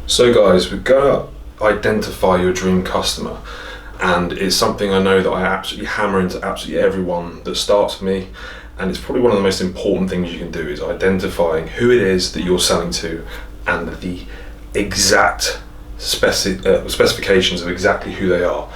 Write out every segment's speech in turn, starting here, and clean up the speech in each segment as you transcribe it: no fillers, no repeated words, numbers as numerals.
So guys, we're gonna identify your dream customer, and it's something I know that I absolutely hammer into absolutely everyone that starts with me, and it's probably one of the most important things you can do is identifying who it is that you're selling to and the exact specifications of exactly who they are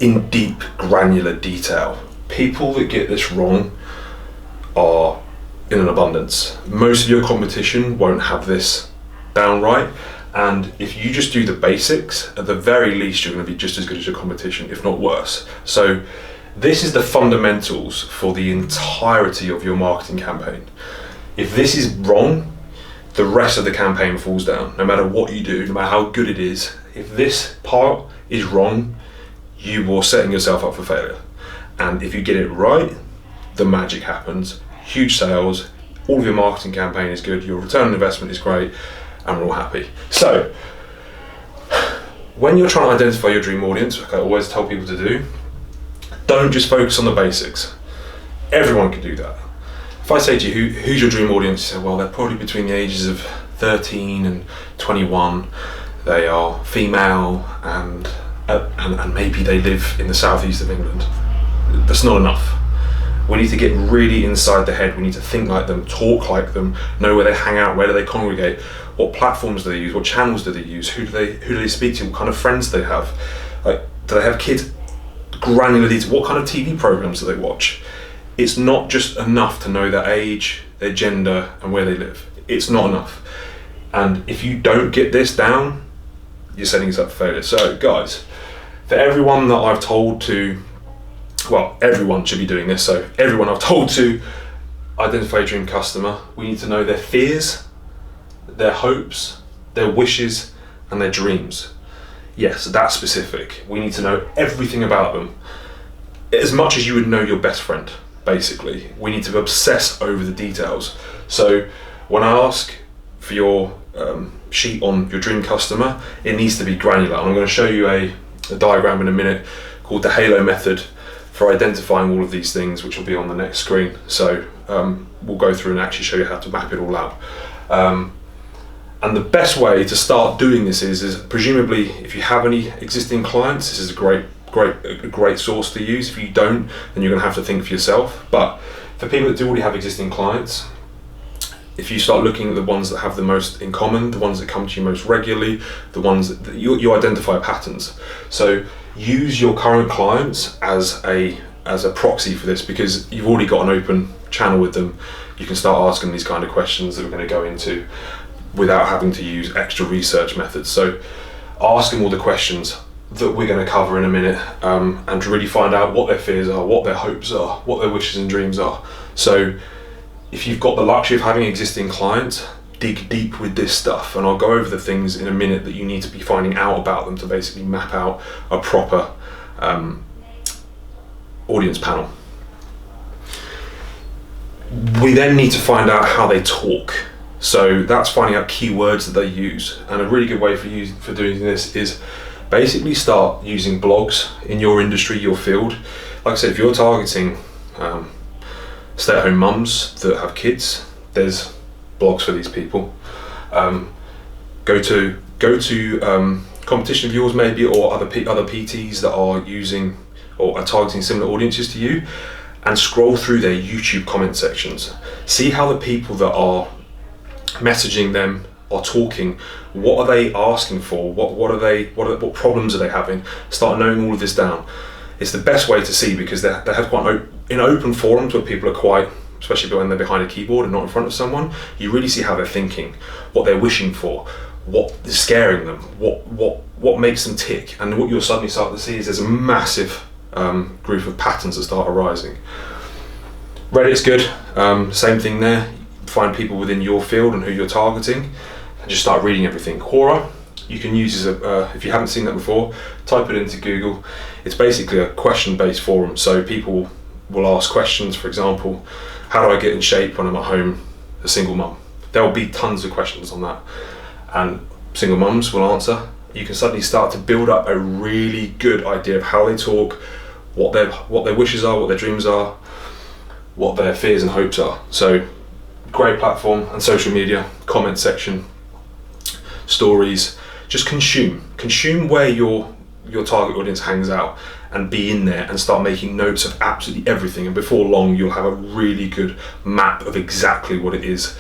in deep granular detail. People that get this wrong are in an abundance. Most of your competition won't have this down right, and if you just do the basics, at the very least you're going to be just as good as your competition, if not worse. So this is the fundamentals for the entirety of your marketing campaign. If this is wrong, the rest of the campaign falls down. No matter what you do, no matter how good it is, if this part is wrong, you are setting yourself up for failure. And if you get it right, the magic happens. Huge sales, all of your marketing campaign is good, your return on investment is great, and we're all happy. So, when you're trying to identify your dream audience, like I always tell people to do, don't just focus on the basics. Everyone can do that. If I say to you, who's your dream audience? You say, well, they're probably between the ages of 13 and 21. They are female and maybe they live in the southeast of England. That's not enough. We need to get really inside the head. We need to think like them, talk like them, know where they hang out, where do they congregate, what platforms do they use, what channels do they use, who do they speak to, what kind of friends do they have, like, do they have kids, granular detail, what kind of TV programs do they watch. It's not just enough to know their age, their gender, and where they live. It's not enough. And if you don't get this down, you're setting us up for failure. So guys, for everyone that I've told to, well, everyone should be doing this, so everyone I've told to identify your dream customer, we need to know their fears, their hopes, their wishes, and their dreams. Yes, that's specific. We need to know everything about them, as much as you would know your best friend, basically. We need to obsess over the details. So when I ask for your sheet on your dream customer, it needs to be granular. And I'm going to show you a diagram in a minute called the Halo method for identifying all of these things, which will be on the next screen. So we'll go through and actually show you how to map it all out. And the best way to start doing this is presumably if you have any existing clients, this is a great source to use. If you don't, then you're going to have to think for yourself. But for people that do already have existing clients, if you start looking at the ones that have the most in common, the ones that come to you most regularly, the ones that you identify patterns. So use your current clients as a proxy for this, because you've already got an open channel with them. You can start asking these kind of questions that we're going to go into without having to use extra research methods. So ask them all the questions that we're going to cover in a minute, and to really find out what their fears are, what their hopes are, what their wishes and dreams are. So if you've got the luxury of having existing clients, dig deep with this stuff, and I'll go over the things in a minute that you need to be finding out about them to basically map out a proper audience panel. We then need to find out how they talk. So that's finding out keywords that they use, and a really good way for doing this is basically start using blogs in your industry, your field. Like I said, if you're targeting stay-at-home mums that have kids, there's blogs for these people. Go to competition of yours maybe, or other PTs that are using or are targeting similar audiences to you, and scroll through their YouTube comment sections. See how the people that are messaging them are talking. What are they asking for? What problems are they having? Start knowing all of this down. It's the best way to see, because they have quite in open forums where people are quite, especially when they're behind a keyboard and not in front of someone, you really see how they're thinking, what they're wishing for, what is scaring them, what makes them tick. And what you'll suddenly start to see is there's a massive group of patterns that start arising. Reddit's good, same thing there. Find people within your field and who you're targeting, and just start reading everything. Quora, you can use as if you haven't seen that before, type it into Google. It's basically a question-based forum, so people will ask questions. For example, how do I get in shape when I'm at home, a single mum? There will be tons of questions on that, and single mums will answer. You can suddenly start to build up a really good idea of how they talk, what their wishes are, what their dreams are, what their fears and hopes are. So great platform. And social media, comment section. stories. Just consume where your target audience hangs out, and be in there and start making notes of absolutely everything. And before long, you'll have a really good map of exactly what it is,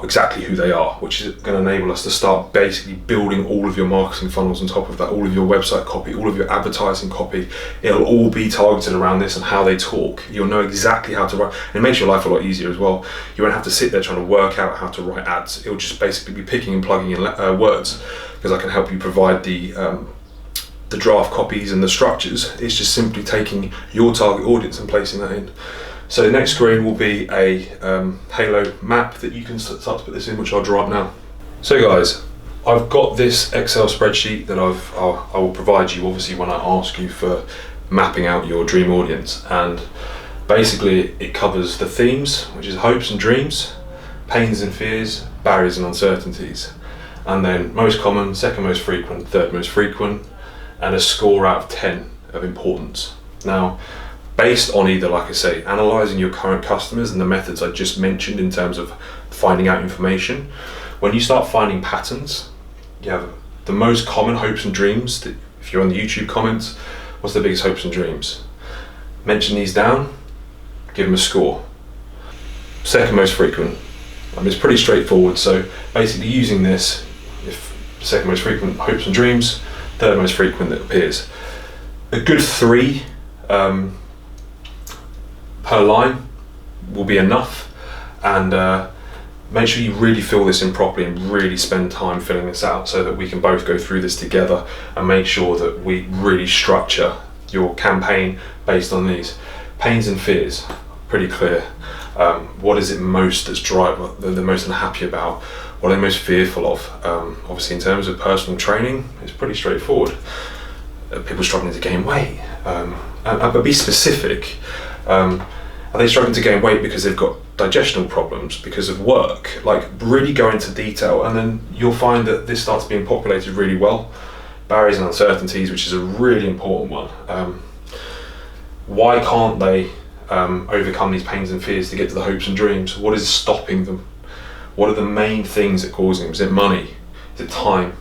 exactly who they are, which is going to enable us to start basically building all of your marketing funnels on top of that, all of your website copy, all of your advertising copy. It'll all be targeted around this and how they talk. You'll know exactly how to write, and it makes your life a lot easier as well. You won't have to sit there trying to work out how to write ads. It'll just basically be picking and plugging in words, because I can help you provide the draft copies and the structures. It's just simply taking your target audience and placing that in. So the next screen will be a Halo map that you can start to put this in, which I'll draw up now. So guys, I've got this Excel spreadsheet that I will provide you obviously when I ask you for mapping out your dream audience, and basically it covers the themes, which is hopes and dreams, pains and fears, barriers and uncertainties, and then most common, second most frequent, third most frequent, and a score out of 10 of importance. Now, based on either, like I say, analysing your current customers and the methods I just mentioned in terms of finding out information, when you start finding patterns, you have the most common hopes and dreams. If you're on the YouTube comments, what's the biggest hopes and dreams? Mention these down, give them a score. Second most frequent. It's pretty straightforward. So basically using this, if second most frequent hopes and dreams, third most frequent that appears. A good 3 per line will be enough, and make sure you really fill this in properly and really spend time filling this out so that we can both go through this together and make sure that we really structure your campaign based on these. Pains and fears, pretty clear. What is it most that's they're most unhappy about? What are they most fearful of? Obviously in terms of personal training, it's pretty straightforward. People struggling to gain weight, but be specific. Are they struggling to gain weight because they've got digestional problems, because of work? Like, really go into detail, and then you'll find that this starts being populated really well. Barriers and uncertainties, which is a really important one. Why can't they overcome these pains and fears to get to the hopes and dreams? What is stopping them? What are the main things that cause them? Is it money? Is it time?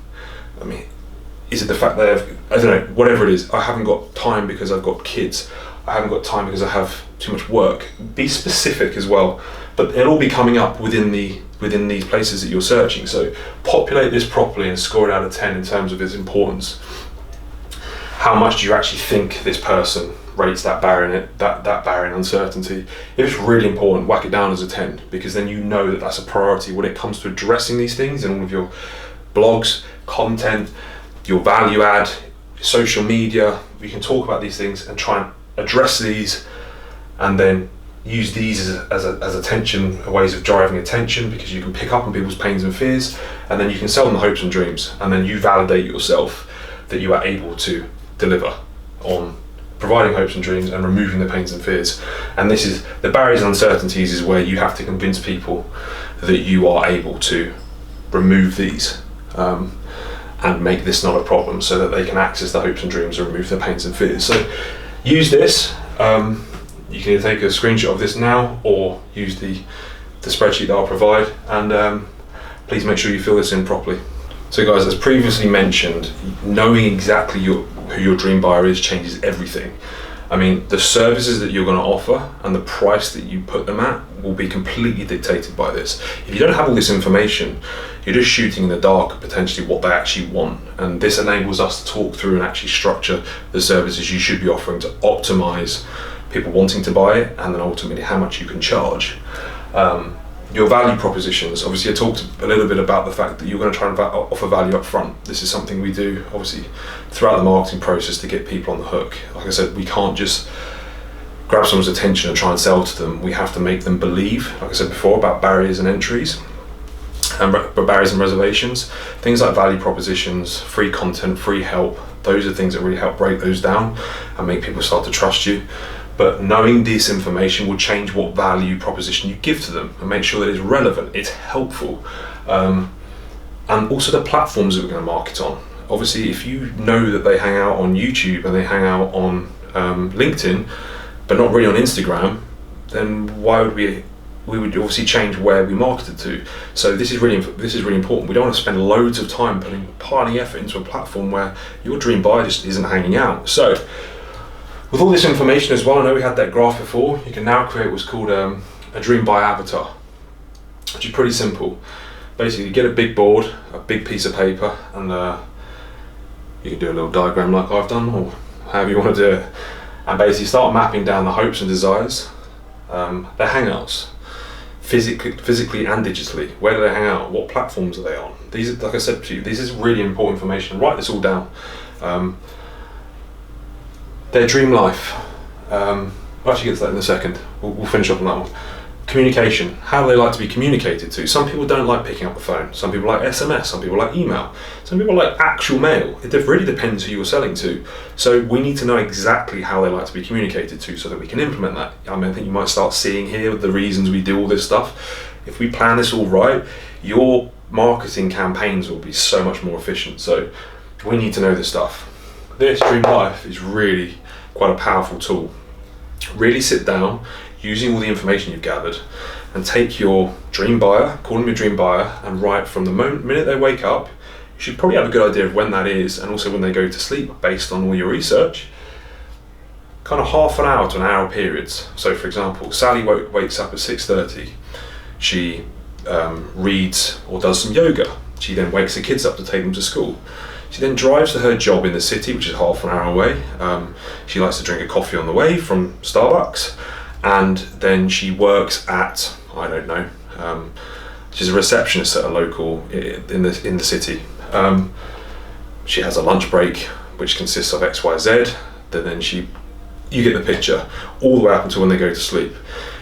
Is it the fact that I don't know, whatever it is, I haven't got time because I've got kids. I haven't got time because I have too much work. Be specific as well, but it'll all be coming up within these places that you're searching. So populate this properly and score it out of 10 in terms of its importance. How much do you actually think this person rates that barrier and uncertainty? If it's really important, whack it down as a 10, because then you know that that's a priority when it comes to addressing these things in all of your blogs, content, your value add, social media. We can talk about these things and try and address these, and then use these as attention, ways of driving attention, because you can pick up on people's pains and fears, and then you can sell them the hopes and dreams, and then you validate yourself that you are able to deliver on providing hopes and dreams and removing the pains and fears. And this is the barriers and uncertainties, is where you have to convince people that you are able to remove these and make this not a problem, so that they can access the hopes and dreams and remove their pains and fears. So use this. You can either take a screenshot of this now or use the spreadsheet that I'll provide, and please make sure you fill this in properly. So guys, as previously mentioned, knowing exactly who your dream buyer is changes everything. The services that you're going to offer and the price that you put them at will be completely dictated by this. If you don't have all this information, you're just shooting in the dark potentially what they actually want, and this enables us to talk through and actually structure the services you should be offering to optimize people wanting to buy it, and then ultimately how much you can charge. Your value propositions, obviously I talked a little bit about the fact that you're going to try and offer value up front. This is something we do obviously throughout the marketing process to get people on the hook. Like I said, we can't just grab someone's attention and try and sell to them. We have to make them believe, like I said before, about barriers and entries, and barriers and reservations. Things like value propositions, free content, free help, those are things that really help break those down and make people start to trust you. But knowing this information will change what value proposition you give to them, and make sure that it's relevant, it's helpful, and also the platforms that we're going to market on. Obviously, if you know that they hang out on YouTube and they hang out on LinkedIn, but not really on Instagram, then why would we we would obviously change where we marketed to. So this is really important. We don't want to spend loads of time piling effort into a platform where your dream buyer just isn't hanging out. So with all this information as well, I know we had that graph before, you can now create what's called a dream buyer avatar, which is pretty simple. Basically, you get a big board, a big piece of paper, and you can do a little diagram like I've done, or however you want to do it, and basically start mapping down the hopes and desires, their hangouts, physically and digitally. Where do they hang out? What platforms are they on? These are, like I said to you, this is really important information. Write this all down. Their dream life. We'll actually get to that in a second. We'll finish up on that one. Communication. How do they like to be communicated to? Some people don't like picking up the phone. Some people like SMS. Some people like email. Some people like actual mail. It really depends who you're selling to. So we need to know exactly how they like to be communicated to so that we can implement that. I mean, I think you might start seeing here the reasons we do all this stuff. If we plan this all right, your marketing campaigns will be so much more efficient. So we need to know this stuff. This Dream Life is really quite a powerful tool. Really sit down, using all the information you've gathered, and take your dream buyer, call them your dream buyer, and write from the minute they wake up. You should probably have a good idea of when that is, and also when they go to sleep, based on all your research. Kind of half an hour to an hour periods. So for example, Sally wakes up at 6:30. She reads or does some yoga. She then wakes the kids up to take them to school. She then drives to her job in the city, which is half an hour away. She likes to drink a coffee on the way from Starbucks. And then she works at, I don't know, she's a receptionist at a local in the city. She has a lunch break which consists of XYZ. Then you get the picture, all the way up until when they go to sleep.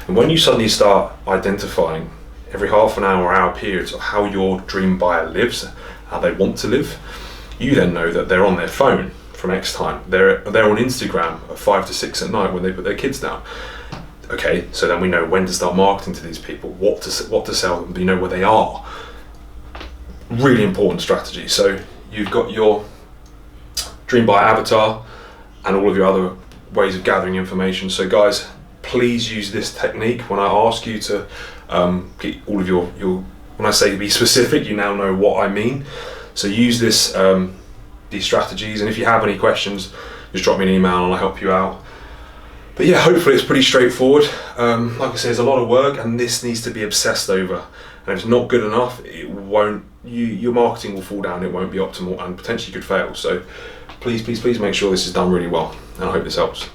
And when you suddenly start identifying every half an hour periods of how your dream buyer lives, how they want to live, you then know that they're on their phone from X time. They're on Instagram at 5 to 6 at night when they put their kids down. Okay, so then we know when to start marketing to these people, what to sell them, you know where they are. Really important strategy. So you've got your dream buyer avatar and all of your other ways of gathering information. So guys, please use this technique when I ask you to get all of your when I say be specific, you now know what I mean. So use this these strategies, and if you have any questions, just drop me an email and I'll help you out. But yeah, hopefully it's pretty straightforward. Like I say, there's a lot of work, and this needs to be obsessed over. And if it's not good enough, it won't. Your marketing will fall down. It won't be optimal, and potentially could fail. So please make sure this is done really well. And I hope this helps.